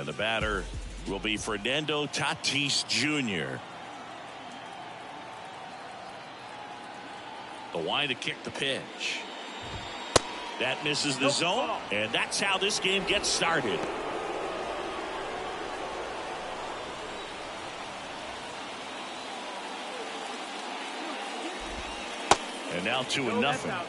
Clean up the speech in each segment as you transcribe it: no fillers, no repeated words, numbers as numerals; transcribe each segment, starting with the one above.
And the batter will be Fernando Tatis Jr. The wide to kick the pitch. That misses the zone, and that's how this game gets started. And now 2-0.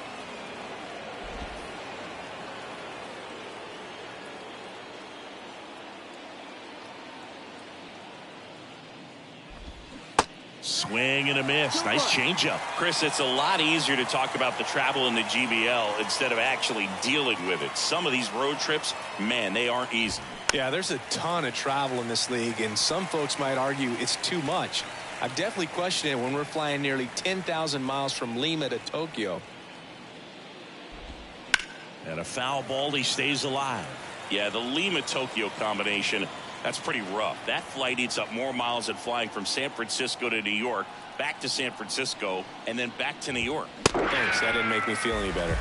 Swing and a miss. Nice changeup. Chris, it's a lot easier to talk about the travel in the GBL instead of actually dealing with it. Some of these road trips, man, they aren't easy. Yeah, there's a ton of travel in this league, and some folks might argue it's too much. I've definitely questioned it when we're flying nearly 10,000 miles from Lima to Tokyo. And a foul ball. He stays alive. Yeah, the Lima-Tokyo combination, that's pretty rough. That flight eats up more miles than flying from San Francisco to New York, back to San Francisco, and then back to New York. Thanks. That didn't make me feel any better.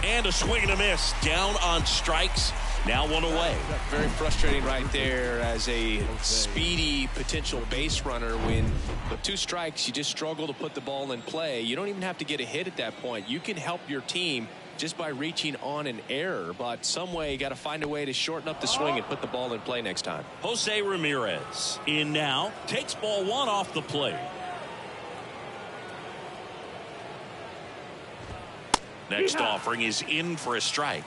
And a swing and a miss. Down on strikes. Now one away. Very frustrating right there as a speedy potential base runner. When with 2 strikes, you just struggle to put the ball in play. You don't even have to get a hit at that point. You can help your team just by reaching on an error, but some way you got to find a way to shorten up the swing and put the ball in play next time. Jose Ramirez in now, takes ball 1 off the plate. Next offering is in for a strike.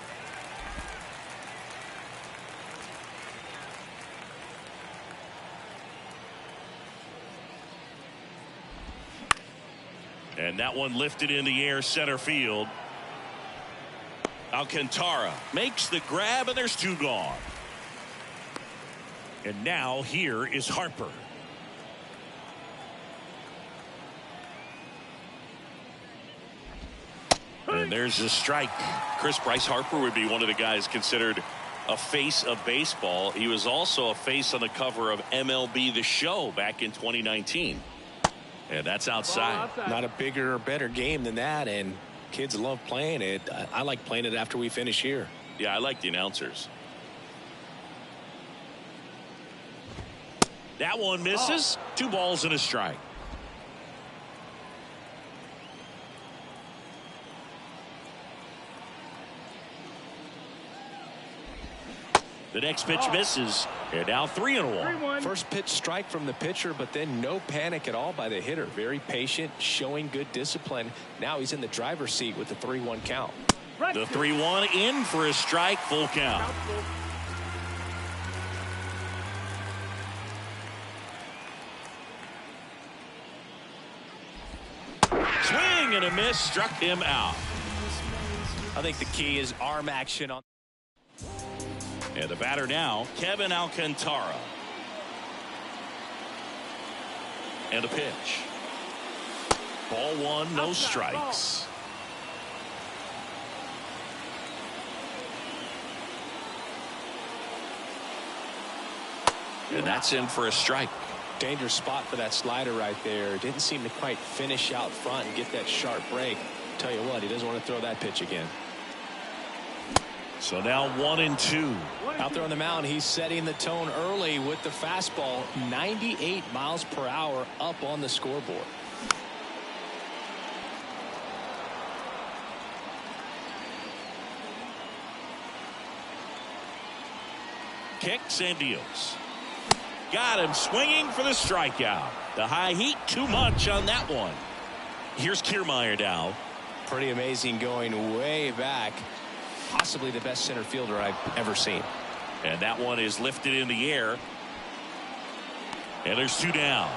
And that one lifted in the air, center field. Alcantara makes the grab, and there's 2 gone. And now here is Harper. And there's a strike. Chris, Bryce Harper would be one of the guys considered a face of baseball. He was also a face on the cover of MLB The Show back in 2019. And that's outside. Not a bigger or better game than that, and kids love playing it. I like playing it after we finish here. Yeah, I like the announcers. That one misses. 2 balls and a strike. The next pitch misses. And now 3-1. First pitch strike from the pitcher, but then no panic at all by the hitter. Very patient, showing good discipline. Now he's in the driver's seat with the 3-1 count. The 3-1 in for a strike, full count. Swing and a miss, struck him out. I think the key is arm action on. And the batter now, Kevin Alcantara. And a pitch. Ball 1, no strikes. And that's in for a strike. Dangerous spot for that slider right there. Didn't seem to quite finish out front and get that sharp break. Tell you what, he doesn't want to throw that pitch again. So now 1-2. Out there on the mound, he's setting the tone early with the fastball. 98 miles per hour up on the scoreboard. Kicks and deals. Got him swinging for the strikeout. The high heat, too much on that one. Here's Kiermaier now. Pretty amazing, going way back. Possibly the best center fielder I've ever seen. And that one is lifted in the air. And there's 2 down.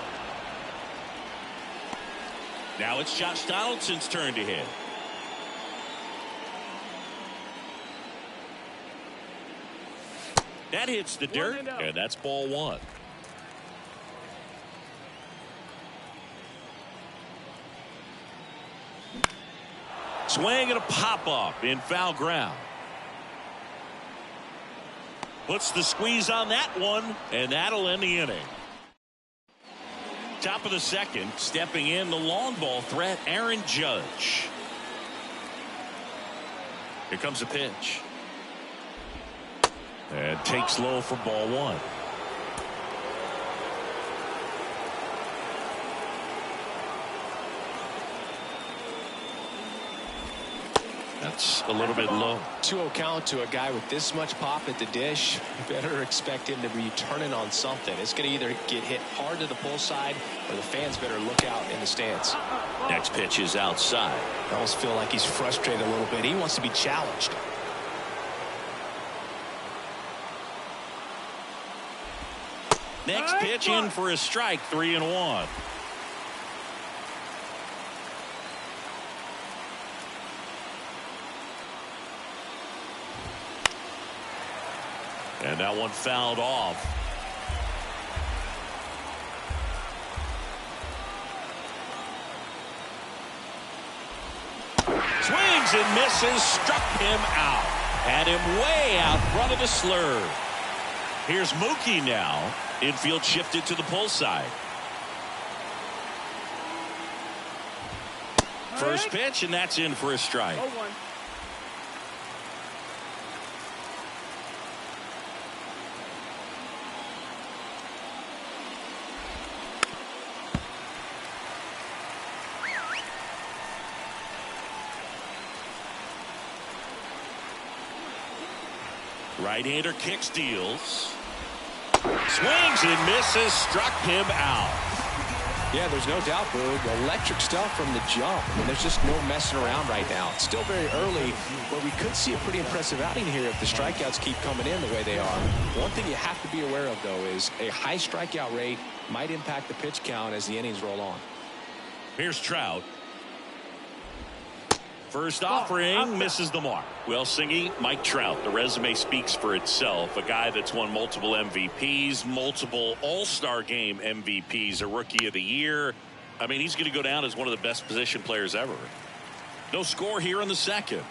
Now it's Josh Donaldson's turn to hit. That hits the dirt, and that's ball 1. Swing and a pop-up in foul ground. Puts the squeeze on that one, and that'll end the inning. Top of the second, stepping in the long ball threat, Aaron Judge. Here comes a pitch. And takes low for ball one. That's a little bit low. 2-0 count to a guy with this much pop at the dish. You better expect him to be turning on something. It's going to either get hit hard to the pull side, or the fans better look out in the stands. Next pitch is outside. I almost feel like he's frustrated a little bit. He wants to be challenged. Next pitch in for a strike, 3-1. And that one fouled off. Swings and misses, struck him out. Had him way out front of the slurve. Here's Mookie now. Infield shifted to the pull side. First pitch, and that's in for a strike. Right-hander kicks, deals. Swings and misses, struck him out. Yeah, there's no doubt, Boog. Electric stuff from the jump. I mean, there's just no messing around right now. It's still very early, but we could see a pretty impressive outing here if the strikeouts keep coming in the way they are. One thing you have to be aware of, though, is a high strikeout rate might impact the pitch count as the innings roll on. Here's Trout. First offering misses the mark. Well, Singy, Mike Trout, the resume speaks for itself. A guy that's won multiple MVPs, multiple All-Star Game MVPs, a Rookie of the Year. I mean, he's going to go down as one of the best position players ever. No score here in the second.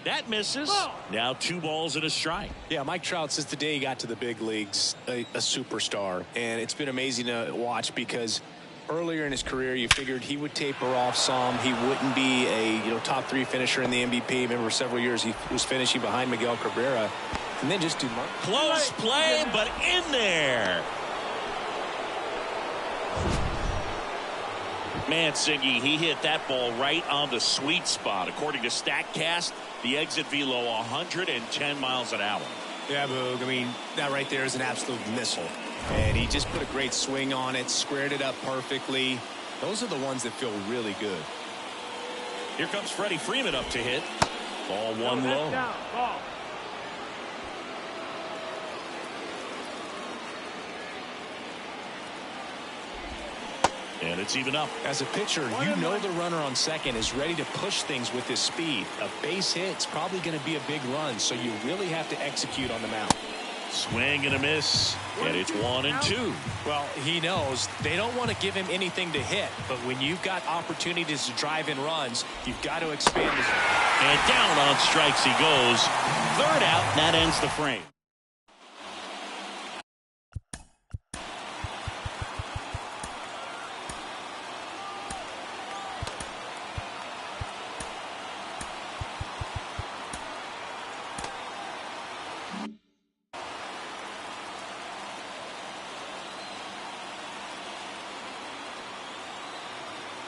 That misses. Now 2 balls and a strike. Yeah, Mike Trout, since the day he got to the big leagues, a superstar. And it's been amazing to watch because earlier in his career, you figured he would taper off some. He wouldn't be a top 3 finisher in the MVP. Remember, several years he was finishing behind Miguel Cabrera, and then just do more. Close play, but in there. Man, Singy, he hit that ball right on the sweet spot. According to StatCast, the exit velo 110 miles an hour. Yeah, Boog. I mean, that right there is an absolute missile. And he just put a great swing on it, squared it up perfectly. Those are the ones that feel really good. Here comes Freddie Freeman up to hit. Ball 1 low. And it's even up. As a pitcher, you know the runner on second is ready to push things with his speed. A base hit's probably going to be a big run, so you really have to execute on the mound. Swing and a miss, and it's 1-2. Well, he knows they don't want to give him anything to hit, but when you've got opportunities to drive in runs, you've got to expand his. And down on strikes he goes. 3rd out, and that ends the frame.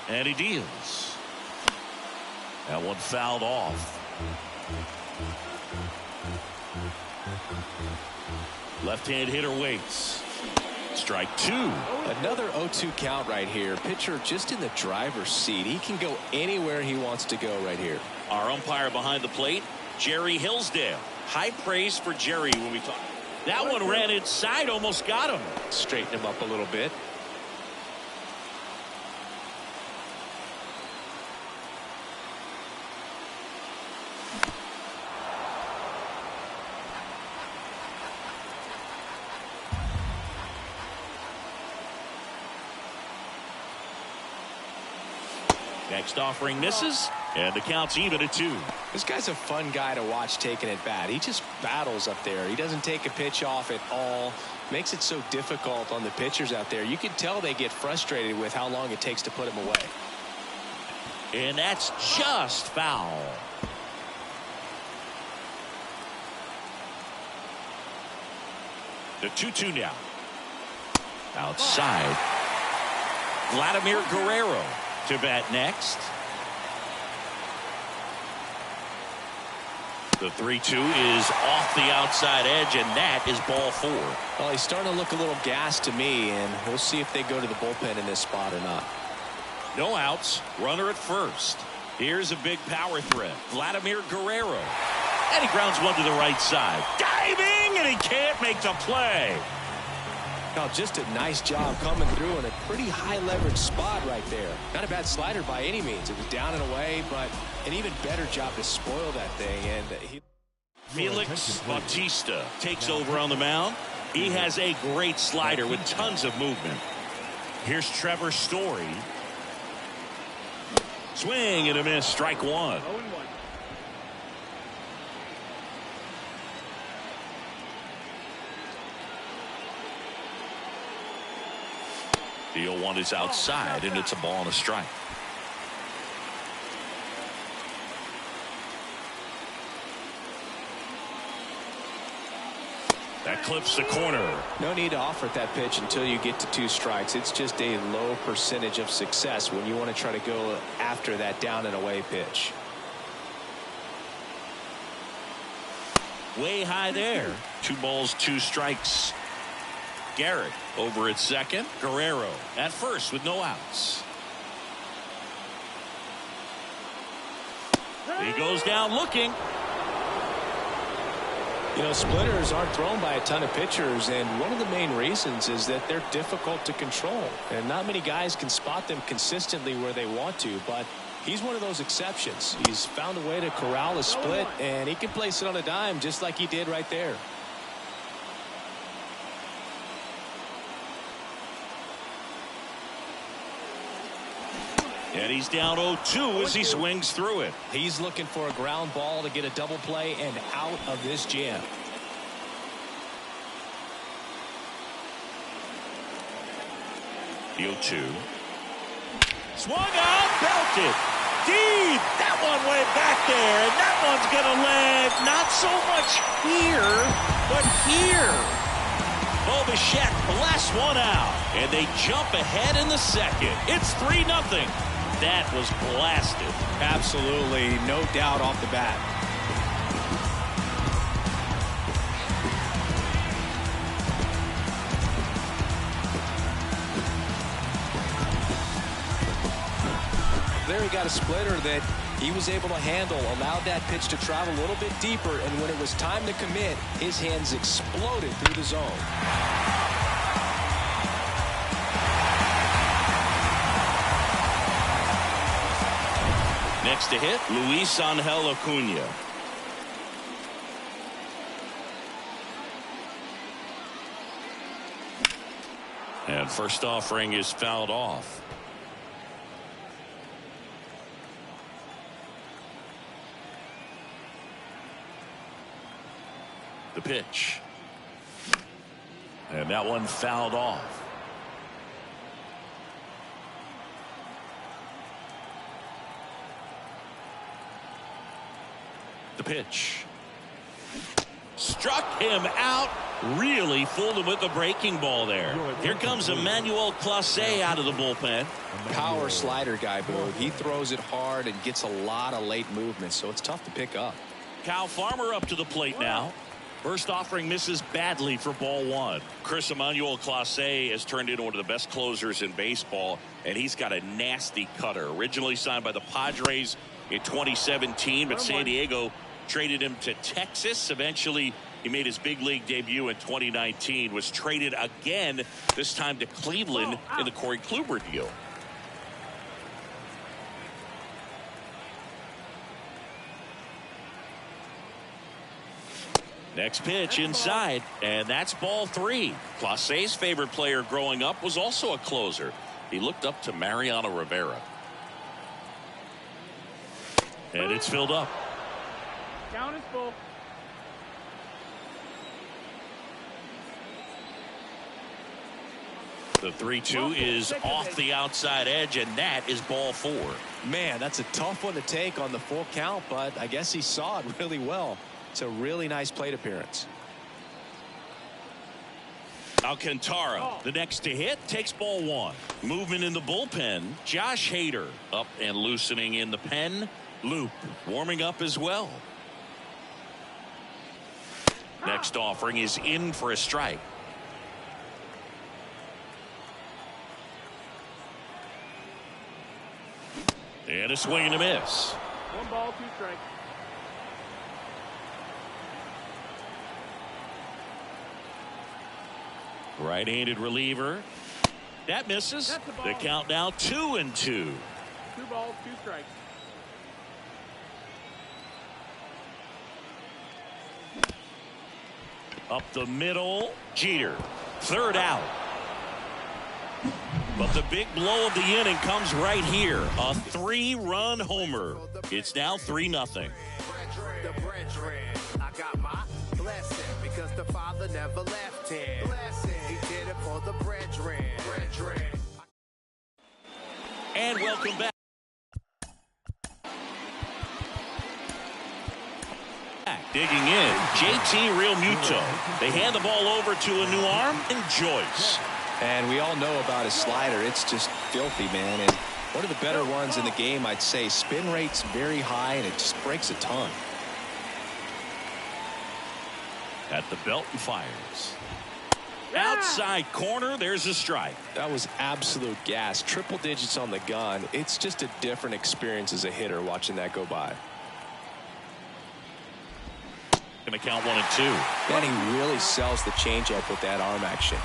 And he deals. That one fouled off. Left-hand hitter waits. Strike 2. Another 0-2 count right here. Pitcher just in the driver's seat. He can go anywhere he wants to go right here. Our umpire behind the plate, Jerry Hillsdale. High praise for Jerry when we talk. That one ran inside, almost got him. Straighten him up a little bit. Next offering misses, and the count's even at 2. This guy's a fun guy to watch taking at bat. He just battles up there. He doesn't take a pitch off at all. Makes it so difficult on the pitchers out there. You can tell they get frustrated with how long it takes to put him away. And that's just foul. The 2-2 now. Outside. Vladimir Guerrero to bat next. The 3-2 is off the outside edge, and that is ball 4. Well, he's starting to look a little gassed to me, and we'll see if they go to the bullpen in this spot or not. No outs. Runner at first. Here's a big power threat. Vladimir Guerrero. And he grounds one to the right side. Diving, and he can't make the play. Oh, just a nice job coming through in a pretty high leverage spot right there. Not a bad slider by any means. It was down and away, but an even better job to spoil that thing. And Felix Bautista takes over on the mound. He has a great slider with tons of movement. Here's Trevor Story. Swing and a miss. Strike 1. The 0-1 is outside, and it's a ball and a strike. That clips the corner. No need to offer that pitch until you get to 2 strikes. It's just a low percentage of success when you want to try to go after that down and away pitch. Way high there. 2 balls, 2 strikes. Garrett over at second. Guerrero at first with no outs. He goes down looking. You know, splitters aren't thrown by a ton of pitchers, and one of the main reasons is that they're difficult to control, and not many guys can spot them consistently where they want to, but he's one of those exceptions. He's found a way to corral a split, and he can place it on a dime just like he did right there. And he's down 0-2 as he swings through it. He's looking for a ground ball to get a double play and out of this jam. The 0-2. Swung out, belted. Deep. That one way back there. And that one's going to land not so much here, but here. Bo Bichette blasts one out. And they jump ahead in the second. It's 3-0. That was blasted. Absolutely, no doubt off the bat. There he got a splitter that he was able to handle, allowed that pitch to travel a little bit deeper, and when it was time to commit, his hands exploded through the zone. Next to hit, Luis Angel Acuna. And first offering is fouled off. The pitch. And that one fouled off. The pitch. Struck him out. Really fooled him with the breaking ball there. Here comes Emmanuel Clase out of the bullpen. Power slider guy, Boog. He throws it hard and gets a lot of late movement, so it's tough to pick up. Kyle Farmer up to the plate now. First offering misses badly for ball 1. Chris Emmanuel Clase has turned into one of the best closers in baseball, and he's got a nasty cutter. Originally signed by the Padres in 2017, but San Diego traded him to Texas. Eventually, he made his big league debut in 2019, was traded again, this time to Cleveland in the Corey Kluber deal. Next pitch inside, and that's ball 3. Clase's favorite player growing up was also a closer. He looked up to Mariano Rivera. And it's filled up. Count is full. The 3-2 is off the outside edge, and that is ball 4. Man, that's a tough one to take on the full count, but I guess he saw it really well. It's a really nice plate appearance. Alcantara, the next to hit, takes ball 1. Movement in the bullpen. Josh Hader up and loosening in the pen. Loop warming up as well. Next offering is in for a strike. And a swing and a miss. 1 ball, 2 strikes. Right-handed reliever. That misses. The count now 2-2. 2 balls, 2 strikes. Up the middle. Jeter. Third out. But the big blow of the inning comes right here. A 3-run homer. It's now 3-0. I got my blessing because the Father never left him. He did it for the brethren. And welcome back. Digging in, JT Realmuto. They hand the ball over to a new arm, and Joyce. And we all know about his slider. It's just filthy, man. And one of the better ones in the game, I'd say. Spin rate's very high, and it just breaks a ton. At the belt and fires. Outside corner, there's a strike. That was absolute gas. Triple digits on the gun. It's just a different experience as a hitter watching that go by. Going to count 1 and 2. And he really sells the changeup with that arm action.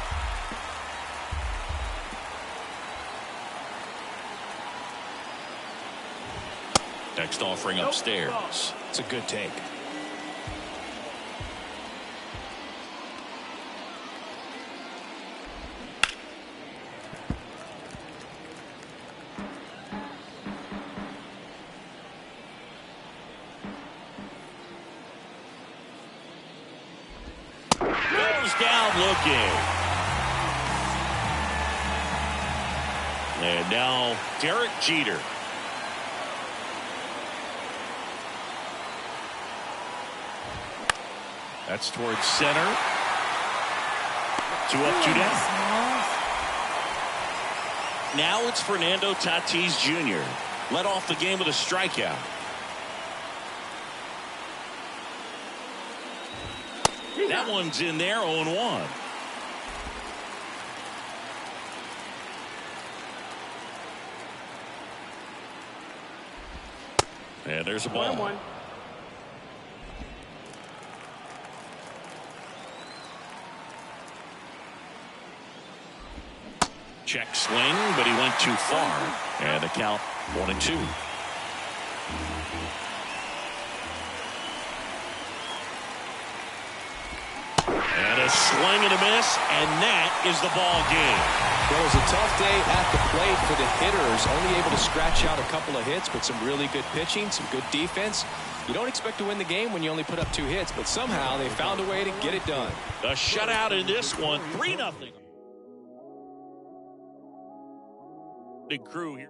Next offering upstairs. It's a good take. Goes down looking. And now Derek Jeter. That's towards center. 2 up, 2 down. Now it's Fernando Tatis Jr. Led off the game with a strikeout. That one's in there, 0-1. And there's a ball. 1-1. Check swing, but he went too far. And the count 1-2. And a swing and a miss, and that is the ball game. Well, it was a tough day at the plate for the hitters. Only able to scratch out a couple of hits, but some really good pitching, some good defense. You don't expect to win the game when you only put up 2 hits, but somehow they found a way to get it done. A shutout in this one, 3-0. Big crew here.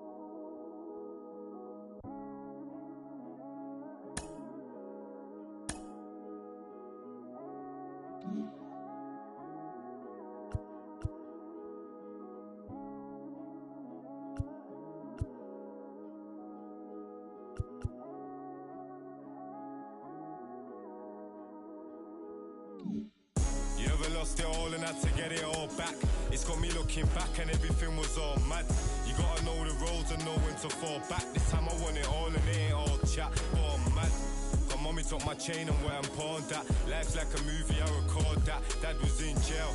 You ever lost it all and had to get it all back? It's got me looking back and everything was all mad. You gotta know the roads and know when to fall back. This time I want it all and it ain't all chat, but I'm mad. Got mommy took my chain and where I'm pawned that. Life's like a movie, I record that. Dad was in jail,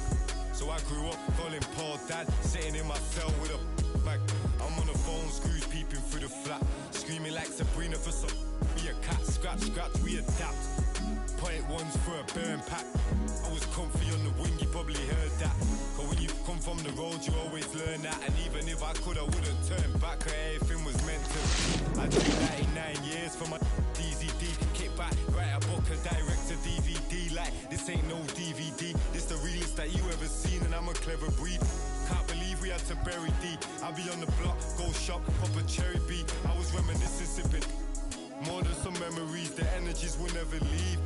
so I grew up calling Paul Dad. Sitting in my cell with a bag. I'm on the phone, screws peeping through the flat. Screaming like Sabrina for some be a cat. Scratch, scratch, we adapt. Point ones for a burn pack. I was comfy on the wing, you probably heard that. But when you come from the road, you always learn that. And even if I could, I wouldn't turn back. Cause everything was meant to. I did that in 9 years for my DZD. Kick back, write a book, a direct to DVD. Like, this ain't no DVD. This the realest that you ever seen, and I'm a clever breed. Can't believe we had to bury D. I be on the block, go shop, pop a cherry B. I was reminiscing, sipping. More than some memories, the energies will never leave.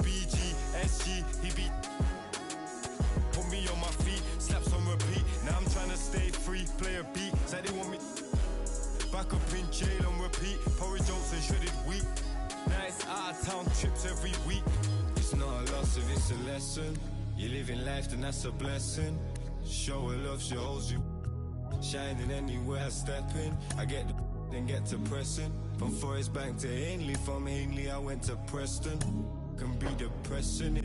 BG, SG, he be. Put me on my feet, slaps on repeat. Now I'm trying to stay free, play a beat. Said they want me back up in jail on repeat. Porridge oats and shredded wheat. Nice out of town trips every week. It's not a loss if it's a lesson. You're living life, then that's a blessing. Show her love, she holds you. Shining anywhere I step in. I get the then get to pressing. From Forest Bank to Ainley, from Ainley I went to Preston. Can be depressing.